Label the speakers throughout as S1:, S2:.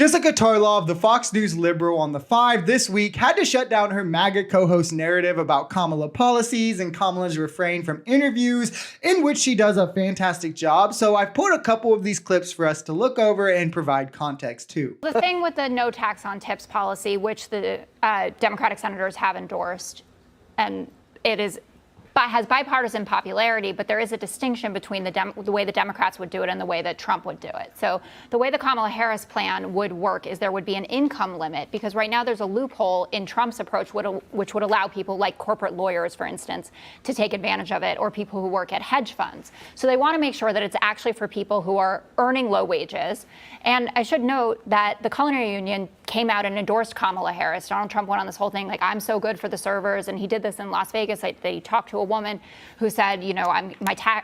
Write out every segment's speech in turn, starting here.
S1: Jessica Tarlov, the Fox News liberal on The Five this week, had to shut down her MAGA co-host narrative about Kamala policies and Kamala's refrain from interviews, in which she does a fantastic job. So I've put a couple of these clips for us to look over and provide context to.
S2: The thing with the no tax on tips policy, which the Democratic senators have endorsed, and it has bipartisan popularity, but there is a distinction between the way the Democrats would do it and the way that Trump would do it. So the way the Kamala Harris plan would work is there would be an income limit, because right now there's a loophole in Trump's approach which would allow people like corporate lawyers, for instance, to take advantage of it, or people who work at hedge funds. So they want to make sure that it's actually for people who are earning low wages. And I should note that the Culinary Union came out and endorsed Kamala Harris. Donald Trump went on this whole thing like, I'm so good for the servers, and he did this in Las Vegas. They talked to a woman who said, you know,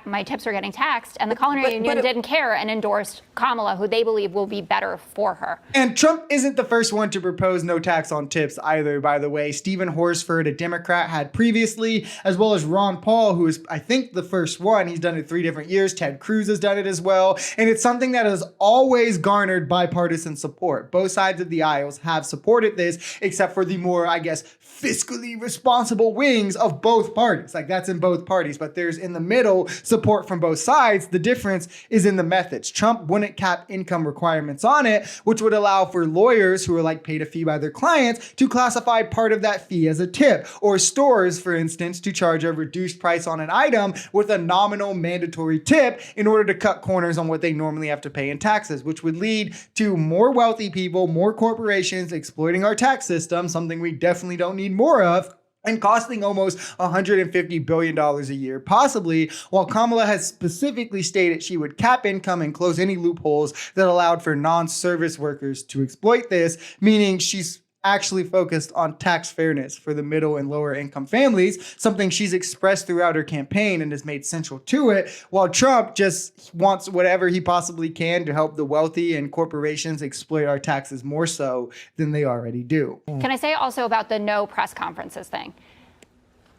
S2: my tips are getting taxed, and the Culinary Union didn't care and endorsed Kamala, who they believe will be better for her.
S1: And Trump isn't the first one to propose no tax on tips either, by the way. Stephen Horsford, a Democrat, had previously, as well as Ron Paul, who is, I think, the first one. He's done it 3 different years. Ted Cruz has done it as well. And it's something that has always garnered bipartisan support. Both sides of the aisles have supported this, except for the more, I guess, fiscally responsible wings of both parties. Like, that's in both parties, but there's in the middle support from both sides. The difference is in the methods. Trump wouldn't cap income requirements on it, which would allow for lawyers who are like paid a fee by their clients to classify part of that fee as a tip, or stores, for instance, to charge a reduced price on an item with a nominal mandatory tip in order to cut corners on what they normally have to pay in taxes, which would lead to more wealthy people, more corporations exploiting our tax system, something we definitely don't need more of, and costing almost $150 billion a year, possibly, while Kamala has specifically stated she would cap income and close any loopholes that allowed for non-service workers to exploit this, meaning she's actually focused on tax fairness for the middle and lower income families, something she's expressed throughout her campaign and has made central to it, while Trump just wants whatever he possibly can to help the wealthy and corporations exploit our taxes more so than they already do.
S2: Can I say also about the no press conferences thing?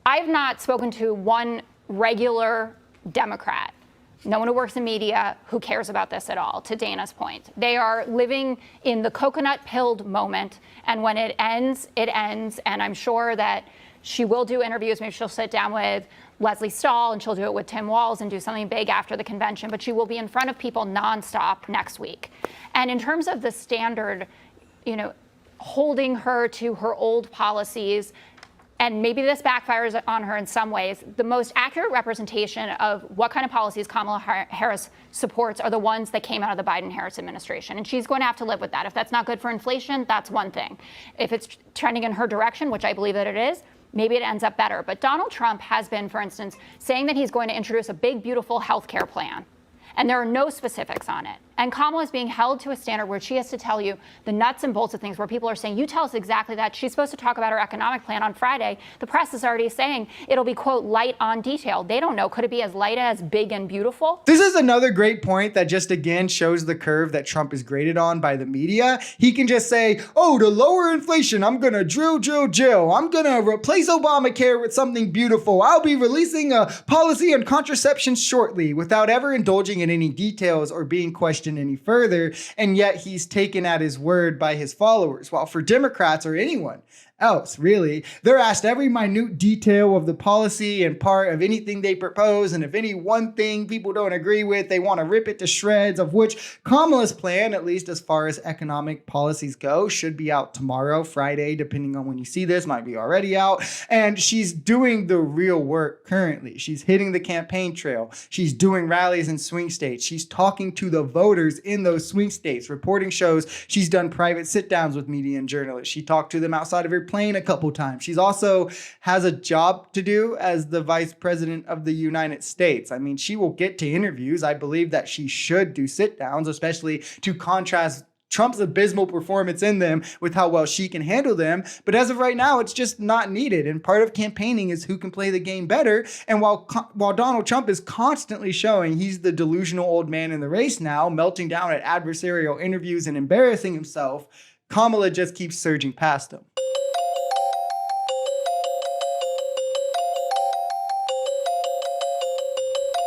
S2: I've not spoken to one regular Democrat, no one who works in media, who cares about this at all, to Dana's point. They are living in the coconut-pilled moment, and when it ends, and I'm sure that she will do interviews. Maybe she'll sit down with Leslie Stahl, and she'll do it with Tim Walz and do something big after the convention, but she will be in front of people nonstop next week. And in terms of the standard, you know, holding her to her old policies, and maybe this backfires on her in some ways, the most accurate representation of what kind of policies Kamala Harris supports are the ones that came out of the Biden-Harris administration. And she's going to have to live with that. If that's not good for inflation, that's one thing. If it's trending in her direction, which I believe that it is, maybe it ends up better. But Donald Trump has been, for instance, saying that he's going to introduce a big, beautiful health care plan, and there are no specifics on it. And Kamala is being held to a standard where she has to tell you the nuts and bolts of things, where people are saying, you tell us exactly that. She's supposed to talk about her economic plan on Friday. The press is already saying it'll be, quote, light on detail. They don't know. Could it be as light as big and beautiful?
S1: This is another great point that just again shows the curve that Trump is graded on by the media. He can just say, oh, to lower inflation, I'm going to drill. I'm going to replace Obamacare with something beautiful. I'll be releasing a policy on contraception shortly, without ever indulging in any details or being questioned any further, and yet he's taken at his word by his followers. While for Democrats or anyone else, really, they're asked every minute detail of the policy and part of anything they propose, and if any one thing people don't agree with, they want to rip it to shreds, of which Kamala's plan, at least as far as economic policies go, should be out tomorrow, Friday, depending on when you see this, might be already out. And she's doing the real work currently. She's hitting the campaign trail. She's doing rallies in swing states. She's talking to the voters in those swing states. Reporting shows she's done private sit-downs with media and journalists. She talked to them outside of her plane a couple times. She's also has a job to do as the vice president of the United States. I mean, she will get to interviews. I believe that she should do sit downs, especially to contrast Trump's abysmal performance in them with how well she can handle them. But as of right now, it's just not needed. And part of campaigning is who can play the game better. And while Donald Trump is constantly showing he's the delusional old man in the race now, melting down at adversarial interviews and embarrassing himself, Kamala just keeps surging past him.